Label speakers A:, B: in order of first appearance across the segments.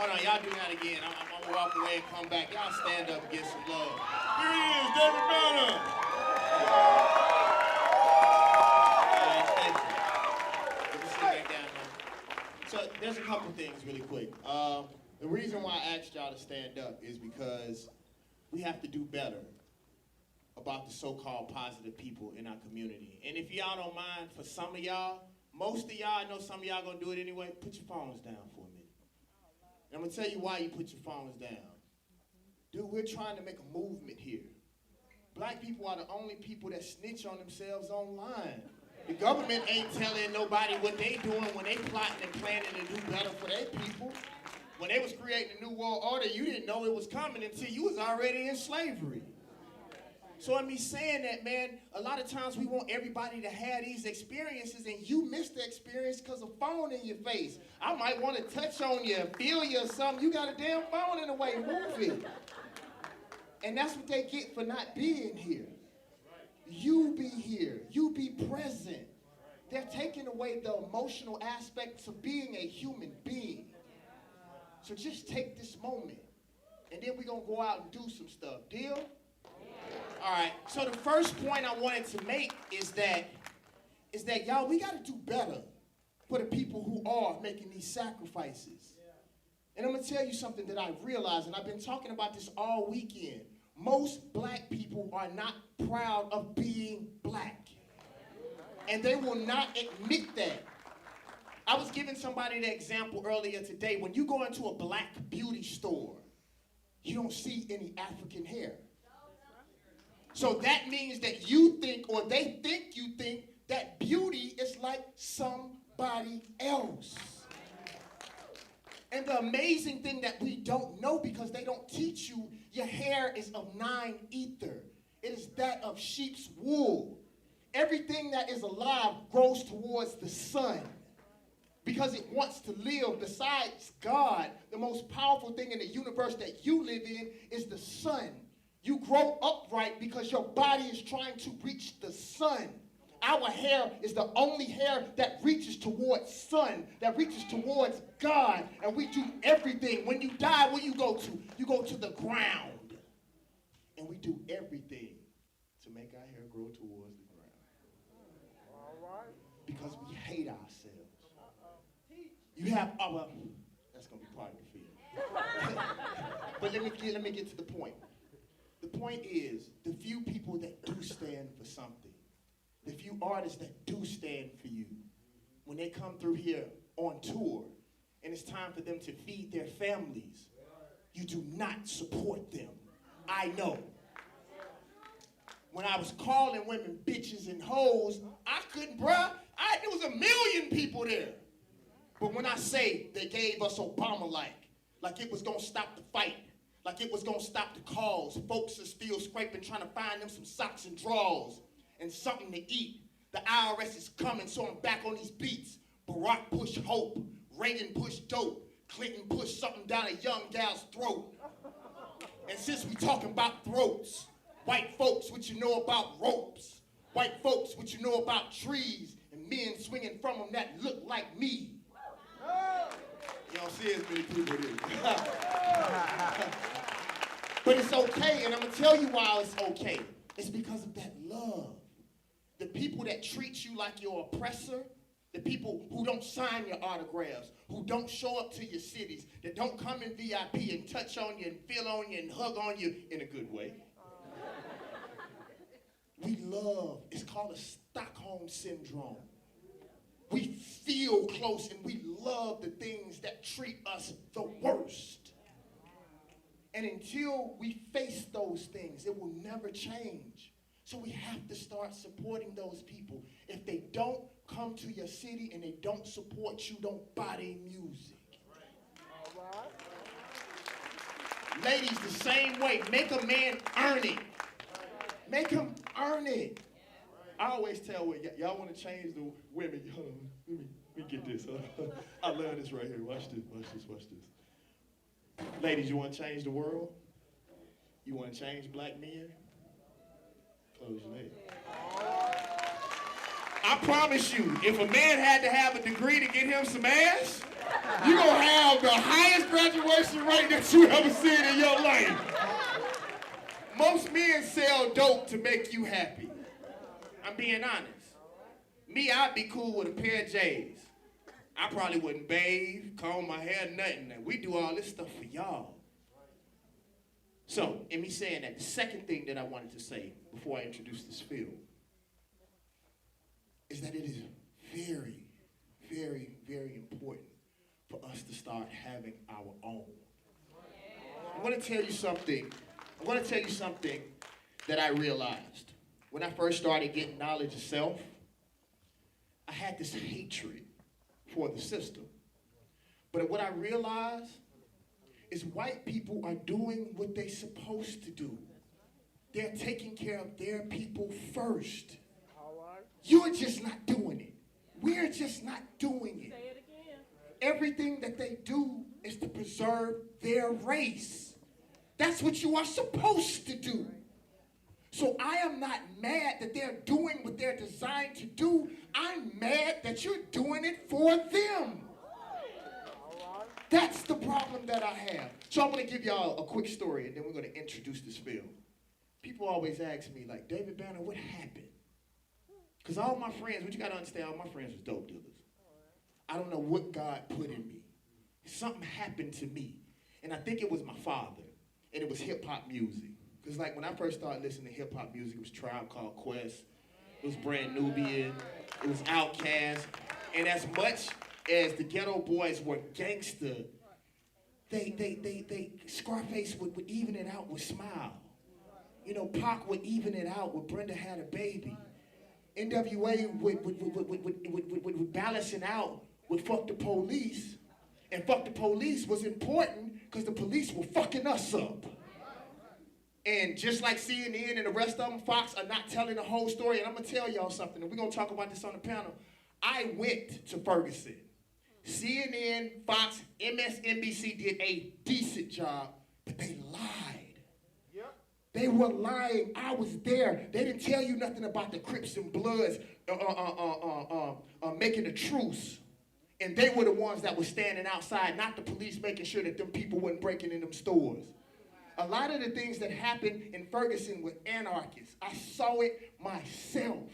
A: Hold on, y'all do that again. I'm gonna walk away and come back. Y'all stand up and get some love. Here he is, David Banner. All right, thank you. Let me sit back down now. So there's a couple things really quick. The reason why I asked y'all to stand up is because we have to do better about the so-called positive people in our community. And if y'all don't mind, for some of y'all, most of y'all, I know some of y'all gonna do it anyway, put your phones down for a minute. And I'm gonna tell you why you put your phones down. Dude, we're trying to make a movement here. Black people are the only people that snitch on themselves online. The government ain't telling nobody what they doing when they plotting and planning to do better for their people. When they was creating a new world order, you didn't know it was coming until you was already in slavery. So I mean, saying that, man, a lot of times we want everybody to have these experiences and you miss the experience because of phone in your face. I might want to touch on you, feel you or something. You got a damn phone in the way, move it. And that's what they get for not being here. You be here, you be present. They're taking away the emotional aspects of being a human being. So just take this moment and then we're gonna go out and do some stuff. Deal? All right, so the first point I wanted to make is that y'all, we got to do better for the people who are making these sacrifices. And I'm going to tell you something that I realized, and I've been talking about this all weekend. Most black people are not proud of being black. And they will not admit that. I was giving somebody the example earlier today. When you go into a black beauty store, you don't see any African hair. So that means that you think, or they think you think, that beauty is like somebody else. And the amazing thing that we don't know, because they don't teach you, your hair is of 9 ether. It is that of sheep's wool. Everything that is alive grows towards the sun because it wants to live. Besides God, the most powerful thing in the universe that you live in is the sun. You grow upright because your body is trying to reach the sun. Our hair is the only hair that reaches towards sun, that reaches towards God, and we do everything. When you die, where you go to? You go to the ground. And we do everything to make our hair grow towards the ground. All right. Because we hate ourselves. You have our, that's going to be part of the film. But let me get to the point. The point is, the few people that do stand for something, the few artists that do stand for you, when they come through here on tour, and it's time for them to feed their families, you do not support them. I know. When I was calling women bitches and hoes, I couldn't, bruh. There was 1 million people there. But when I say they gave us Obama like it was gonna stop the fight, like it was gonna stop the cause. Folks are still scraping, trying to find them some socks and drawers and something to eat. The IRS is coming, so I'm back on these beats. Barack pushed hope, Reagan pushed dope, Clinton pushed something down a young gal's throat. And since we talking about throats, white folks, what you know about ropes? White folks, what you know about trees and men swinging from them that look like me? You don't see as many people there. But it's okay, and I'm going to tell you why it's okay. It's because of that love. The people that treat you like your oppressor, the people who don't sign your autographs, who don't show up to your cities, that don't come in VIP and touch on you and feel on you and hug on you in a good way. We love, it's called a Stockholm Syndrome. We feel close and we love the things that treat us the worst. And until we face those things, it will never change. So we have to start supporting those people. If they don't come to your city and they don't support you, don't buy their music. All right. Ladies, the same way. Make a man earn it. Make him earn it. I always tell women, y'all want to change the women. Let me get this. I love this right here. Watch this, watch this, watch this. Ladies, you want to change the world? You want to change black men? Close your legs. I promise you, if a man had to have a degree to get him some ass, you're going to have the highest graduation person rate that you ever seen in your life. Most men sell dope to make you happy. I'm being honest. Me, I'd be cool with a pair of J's. I probably wouldn't bathe, comb my hair, nothing. We do all this stuff for y'all. So, in me saying that, the second thing that I wanted to say before I introduce this film is that it is very, very, very important for us to start having our own. I'm going to tell you something. That I realized. When I first started getting knowledge of self, I had this hatred for the system. But what I realized is white people are doing what they're supposed to do. They're taking care of their people first. You're just not doing it. We're just not doing it.
B: Say it again.
A: Everything that they do is to preserve their race. That's what you are supposed to do. So I am not mad that they're doing what they're designed to do. I'm mad that you're doing it for them. That's the problem that I have. So I'm going to give y'all a quick story, and then we're going to introduce this film. People always ask me, like, David Banner, what happened? Because all my friends, what you got to understand, all my friends was dope dealers. I don't know what God put in me. Something happened to me, and I think it was my father, and it was hip-hop music. Because, like, when I first started listening to hip-hop music, it was Tribe Called Quest, it was Brand Nubian, it was Outkast, and as much as the Ghetto Boys were gangster, Scarface would even it out with Smile. You know, Pac would even it out with Brenda Had a Baby. NWA would balance it out with Fuck the Police, and Fuck the Police was important because the police were fucking us up. And just like CNN and the rest of them, Fox are not telling the whole story. And I'm going to tell y'all something, and we're going to talk about this on the panel. I went to Ferguson. CNN, Fox, MSNBC did a decent job, but they lied. Yep. They were lying. I was there. They didn't tell you nothing about the Crips and Bloods making a truce. And they were the ones that were standing outside, not the police making sure that them people weren't breaking in them stores. A lot of the things that happened in Ferguson were anarchists. I saw it myself.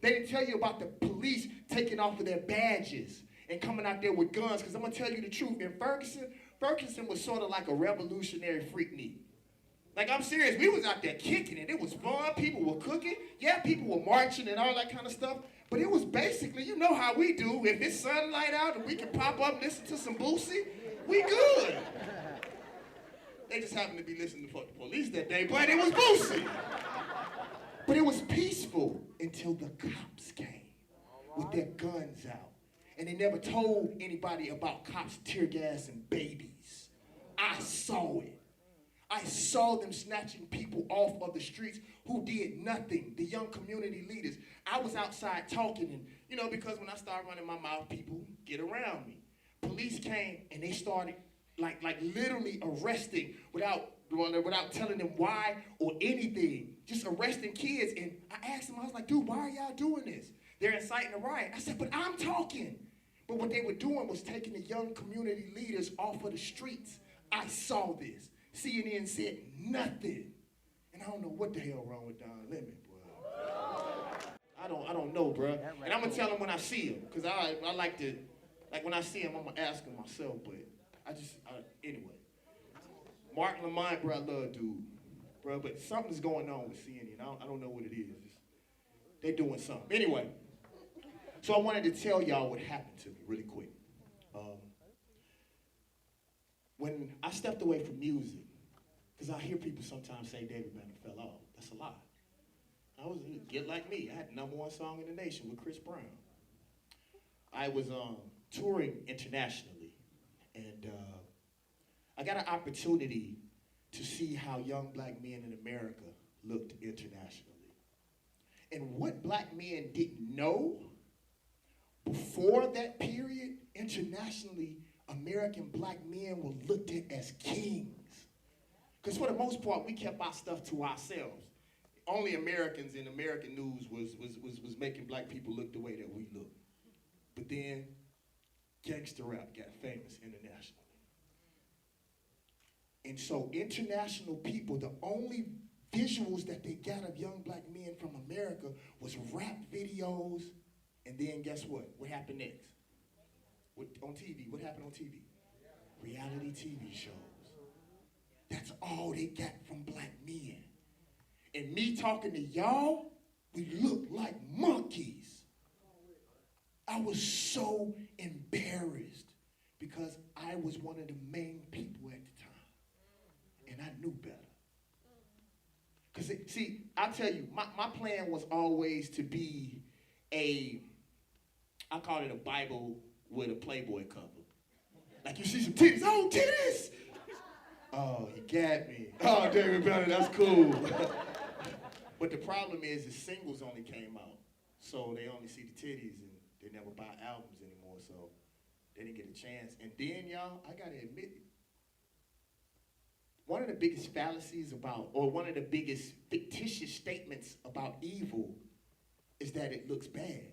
A: They didn't tell you about the police taking off of their badges and coming out there with guns, because I'm going to tell you the truth. In Ferguson was sort of like a revolutionary freaknik. Like, I'm serious. We was out there kicking it. It was fun. People were cooking. Yeah, people were marching and all that kind of stuff. But it was basically, you know how we do. If it's sunlight out and we can pop up and listen to some Boosie, we good. They just happened to be listening to Fuck the Police that day, but it was Boosie. But it was peaceful until the cops came with their guns out. And they never told anybody about cops, tear gas, and babies. I saw it. I saw them snatching people off of the streets who did nothing, the young community leaders. I was outside talking, and, you know, because when I start running my mouth, people get around me. Police came, and they started like literally arresting without telling them why or anything, just arresting kids. And I asked them, I was like, dude, why are y'all doing this? They're inciting a riot. I said, but I'm talking. But what they were doing was taking the young community leaders off of the streets. I saw this. CNN said nothing. And I don't know what the hell wrong with Don Lemon, bro. I don't know, bro. And I'm going to tell him when I see him, because I like to, like when I see him, I'm going to ask him myself, but anyway. Mark Lamont, bro, I love dude, bro, but something's going on with CNN. I don't know what it is. They're doing something. Anyway, so I wanted to tell y'all what happened to me really quick. When I stepped away from music, because I hear people sometimes say David Banner fell off. That's a lie. I was Get Like Me. I had the #1 song in the nation with Chris Brown. I was touring internationally, and I got an opportunity to see how young black men in America looked internationally. And what black men didn't know before that period, internationally, American black men were looked at as kings. Because for the most part, we kept our stuff to ourselves. Only Americans in American news was making black people look the way that we look. But then gangster rap got famous internationally. And so international people, the only visuals that they got of young black men from America was rap videos. And then guess what? What happened next? On TV, what happened on TV? Reality TV shows. That's all they got from black men. And me talking to y'all, we look like monkeys. I was so embarrassed because I was one of the main people at the time. And I knew better. Because, see, I'll tell you, my plan was always to be I call it a Bible with a Playboy cover. Like you see some titties, oh, titties! Oh, he got me. Oh, David Banner, that's cool. But the problem is the singles only came out. So they only see the titties and they never buy albums anymore. So they didn't get a chance. And then, y'all, I gotta admit, one of the biggest fallacies about, or one of the biggest fictitious statements about evil is that it looks bad.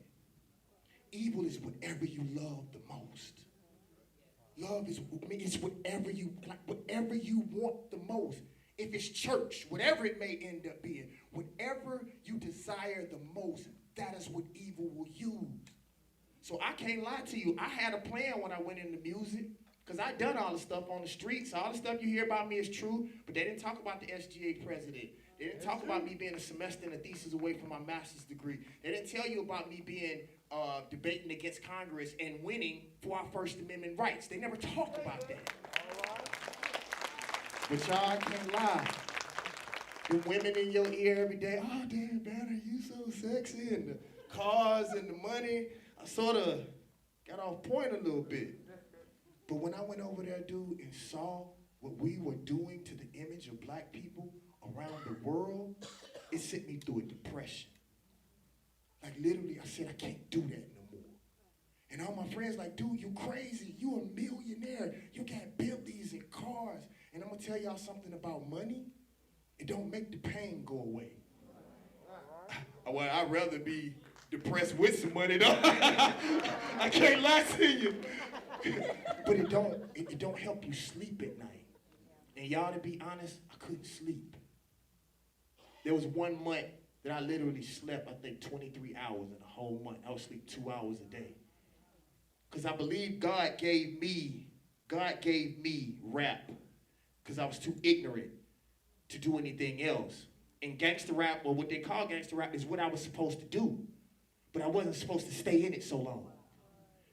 A: Evil is whatever you love the most. Love is, it's whatever you want the most. If it's church, whatever it may end up being, whatever you desire the most, that is what evil will use. So I can't lie to you. I had a plan when I went into music, because I done all the stuff on the streets. All the stuff you hear about me is true, but they didn't talk about the SGA president. They didn't talk about me being a semester and a thesis away from my master's degree. They didn't tell you about me being debating against Congress and winning for our First Amendment rights. They never talked about that. But y'all, I can't lie. The women in your ear every day, oh, David Banner, you so sexy, and the cars and the money. I sort of got off point a little bit. But when I went over there, dude, and saw what we were doing to the image of black people around the world, it sent me through a depression. Like literally, I said, I can't do that no more. And all my friends like, dude, you crazy. You a millionaire. You got Bentleys and cars. And I'm gonna tell y'all something about money. It don't make the pain go away. Well, I'd rather be depressed with some money, though. I can't lie to you. But it don't help you sleep at night. And y'all, to be honest, I couldn't sleep. There was 1 month that I literally slept, I think, 23 hours in a whole month. I would sleep 2 hours a day. Because I believe God gave me rap because I was too ignorant to do anything else. And gangster rap, or what they call gangster rap, is what I was supposed to do. But I wasn't supposed to stay in it so long.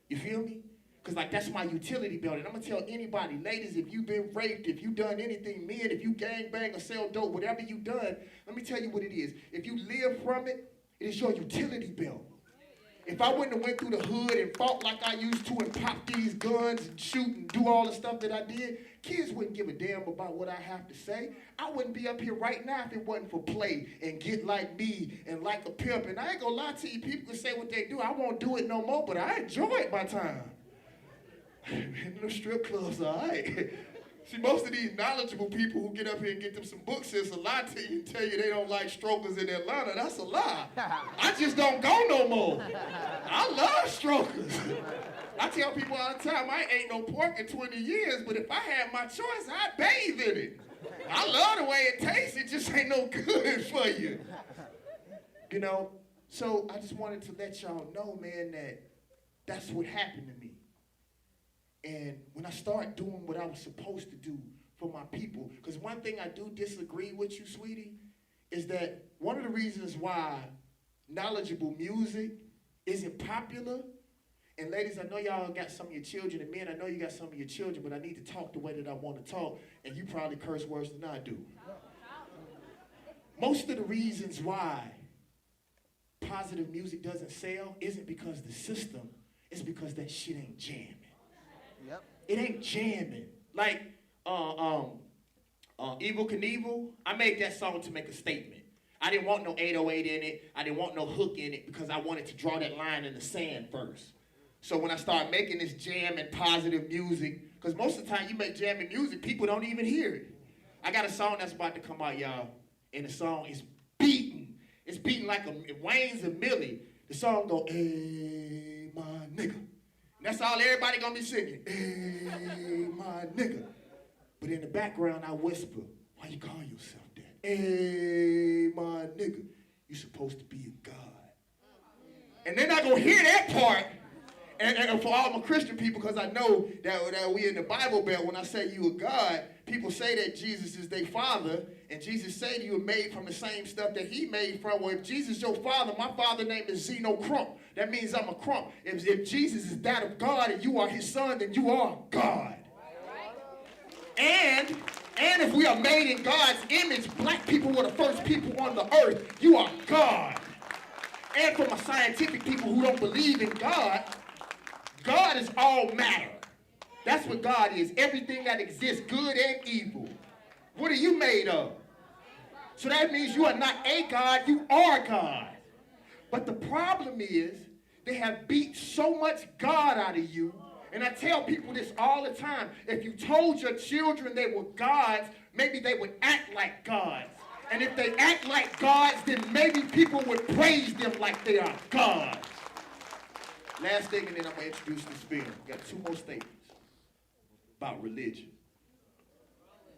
A: You feel me? Because, like, that's my utility belt. And I'm going to tell anybody, ladies, if you've been raped, if you've done anything, men, if you gangbang or sell dope, whatever you've done, let me tell you what it is. If you live from it, it is your utility belt. If I wouldn't have went through the hood and fought like I used to and popped these guns and shoot and do all the stuff that I did, kids wouldn't give a damn about what I have to say. I wouldn't be up here right now if it wasn't for play and get like me and like a pimp. And I ain't gonna lie to you, people can say what they do. I won't do it no more, but I enjoy it my time. Man, those strip clubs, all right. See, most of these knowledgeable people who get up here and get them some books is a lie to you and tell you they don't like strokers in Atlanta. That's a lie. I just don't go no more. I love strokers. I tell people all the time, I ain't no pork in 20 years, but if I had my choice, I'd bathe in it. I love the way it tastes. It just ain't no good for you. You know, so I just wanted to let y'all know, man, that that's what happened to me. And when I start doing what I was supposed to do for my people, because one thing I do disagree with you, sweetie, is that one of the reasons why knowledgeable music isn't popular, and ladies, I know y'all got some of your children, and men, I know you got some of your children, but I need to talk the way that I want to talk, and you probably curse worse than I do. Most of the reasons why positive music doesn't sell isn't because the system, it's because that shit ain't jamming. Yep. It ain't jamming. Like, Evel Knievel, I made that song to make a statement. I didn't want no 808 in it. I didn't want no hook in it because I wanted to draw that line in the sand first. So when I started making this jam and positive music, because most of the time you make jamming music, people don't even hear it. I got a song that's about to come out, y'all, and the song is beating. It's beating like a Wayne's and Millie. The song go, hey, my nigga. That's all everybody gonna be singing. Hey, my nigga. But in the background, I whisper, why you call yourself that? Hey, my nigga, you supposed to be a God. And they're not going to hear that part. And for all my Christian people, because I know that we in the Bible Belt, when I say you a God, people say that Jesus is their father, and Jesus say you are made from the same stuff that he made from. Well, if Jesus is your father, my father's name is Zeno Crump. That means I'm a crump. If Jesus is that of God and you are his son, then you are God. And if we are made in God's image, black people were the first people on the earth. You are God. And for my scientific people who don't believe in God, God is all matter. That's what God is. Everything that exists, good and evil. What are you made of? So that means you are not a God, you are God. But the problem is, they have beat so much God out of you. And I tell people this all the time. If you told your children they were gods, maybe they would act like gods. And if they act like gods, then maybe people would praise them like they are gods. Last thing, and then I'm going to introduce this film. Got two more statements about religion.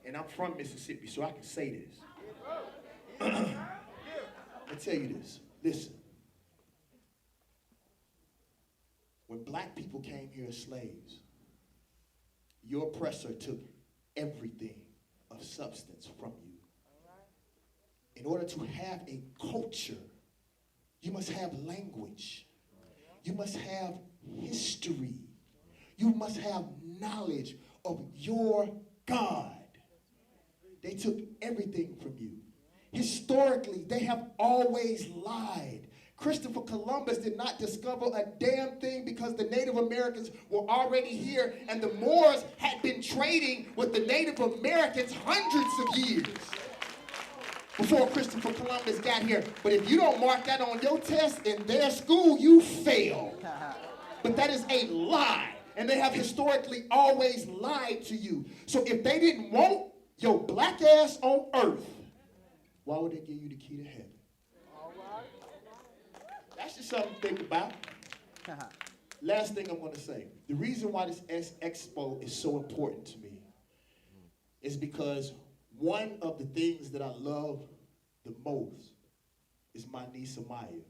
A: And I'm from Mississippi, so I can say this. I'll tell you this. Listen. When black people came here as slaves, your oppressor took everything of substance from you. In order to have a culture, you must have language. You must have history. You must have knowledge of your God. They took everything from you. Historically, they have always lied. Christopher Columbus did not discover a damn thing because the Native Americans were already here and the Moors had been trading with the Native Americans hundreds of years before Christopher Columbus got here. But if you don't mark that on your test in their school, you fail. But that is a lie. And they have historically always lied to you. So if they didn't want your black ass on earth, why would they give you the key to heaven? That's just something to think about. Last thing I'm going to say. The reason why this expo is so important to me is because one of the things that I love the most is my niece Amaya.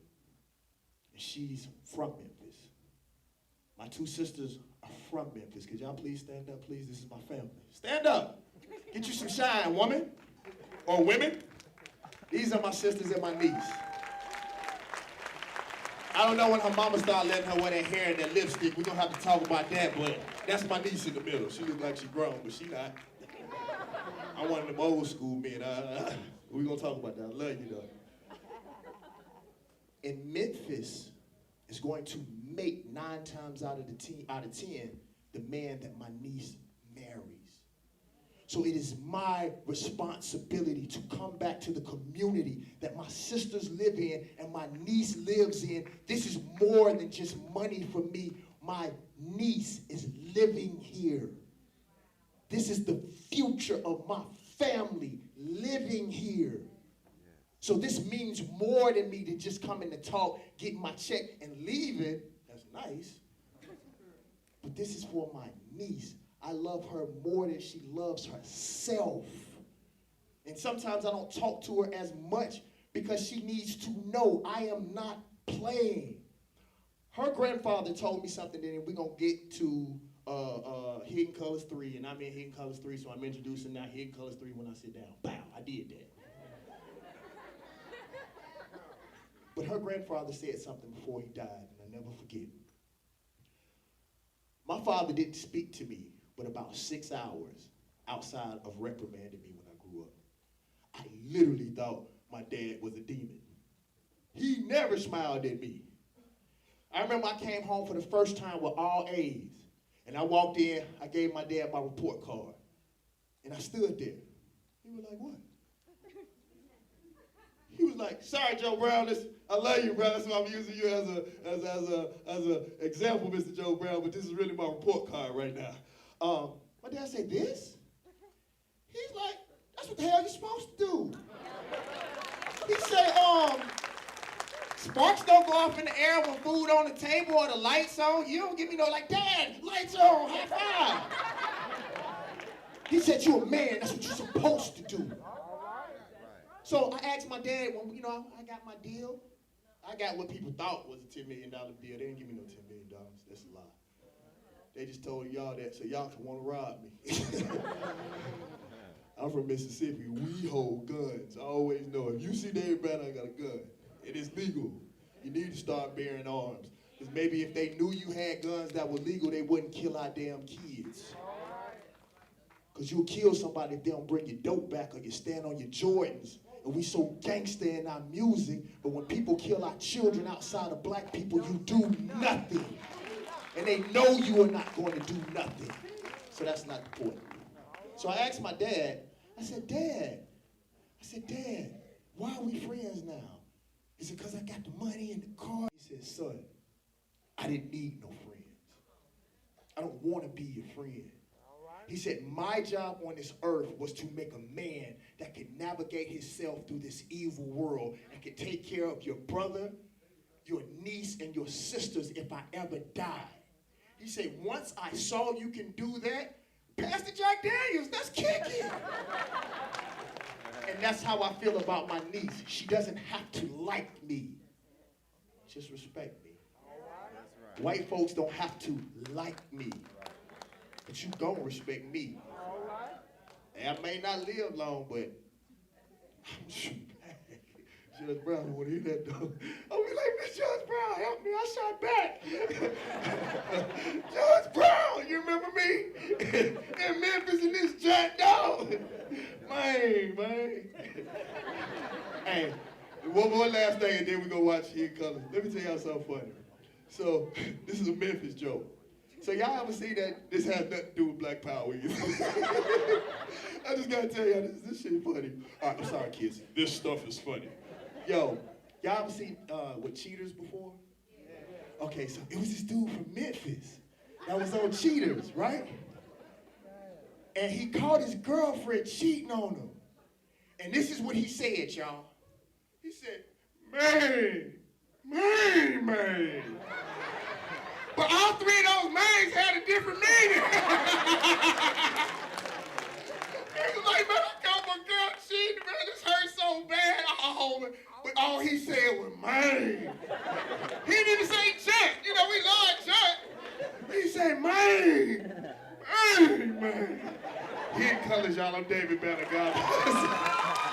A: And she's from Memphis. My two sisters are from Memphis. Could y'all please stand up, please? This is my family. Stand up. Get you some shine, woman. Or women. These are my sisters and my niece. I don't know when her mama started letting her wear that hair and that lipstick. We're going to have to talk about that, but that's my niece in the middle. She looks like she's grown, but she not. I'm one of them old school men. We're going to talk about that. I love you, though. And Memphis is going to make 9 times out of 10 the man that my niece marries. So it is my responsibility to come back to the community that my sisters live in and my niece lives in. This is more than just money for me. My niece is living here. This is the future of my family living here. So this means more than me to just come in to talk, getting my check, and leaving. That's nice. But this is for my niece. I love her more than she loves herself. And sometimes I don't talk to her as much because she needs to know I am not playing. Her grandfather told me something, and we're going to get to Hidden Colors 3, and I'm in Hidden Colors 3, so I'm introducing now Hidden Colors 3 when I sit down. Bow, I did that. But her grandfather said something before he died, and I'll never forget. My father didn't speak to me but about 6 hours outside of reprimanding me when I grew up. I literally thought my dad was a demon. He never smiled at me. I remember I came home for the first time with all A's. And I walked in, I gave my dad my report card. And I stood there. He was like, what? He was like, sorry, Joe Brown, I love you, brother, so I'm using you as a example, Mr. Joe Brown, but this is really my report card right now. My dad said, this? He's like, that's what the hell you're supposed to do. He said, sparks don't go off in the air when food on the table or the lights on. You don't give me no, like, Dad, lights on, high five. He said, you a man, that's what you're supposed to do. So I asked my dad, when I got my deal. I got what people thought was a $10 million deal. They didn't give me no $10 million. That's a lie. They just told y'all that so y'all can want to rob me. I'm from Mississippi. We hold guns. I always know if you see David Banner, I got a gun. It is legal. You need to start bearing arms. Because maybe if they knew you had guns that were legal, they wouldn't kill our damn kids. Because you'll kill somebody if they don't bring your dope back or you stand on your Jordans. And we so gangster in our music, but when people kill our children outside of black people, you do nothing. And they know you are not going to do nothing. So that's not the point. So I asked my dad, I said, Dad, why are we friends now? He said, because I got the money and the car. He said, son, I didn't need no friends. I don't want to be your friend. He said, my job on this earth was to make a man that could navigate himself through this evil world and could take care of your brother, your niece, and your sisters if I ever die. He said, once I saw you can do that, Pastor Jack Daniels, let's kick it. And that's how I feel about my niece. She doesn't have to like me. Just respect me. White folks don't have to like me. But you gonna respect me. And I may not live long, but I'm shooting back. Judge Brown don't want to hear that though. I'll be like, Miss Judge Brown, help me, I shot back. Judge Brown, you remember me? In Memphis in this giant dog. Man. Hey, one more last thing and then we go watch Hidden Colors. Let me tell y'all something funny. So, this is a Memphis joke. So y'all ever see that? This has nothing to do with Black Power either. I just gotta tell y'all, this shit funny. All right, I'm sorry, kids. This stuff is funny. Yo, y'all ever seen with Cheaters before? Okay, so it was this dude from Memphis that was on Cheaters, right? And he caught his girlfriend cheating on him. And this is what he said, y'all. He said, man. But all three of those names had a different meaning. He was like, man, I got my girl cheating, man. This hurts so bad. Oh, man. But all he said was, man. He didn't even say Chuck. You know, we love Chuck. He said, man. Hidden Colors, y'all. I'm David Banner. God bless.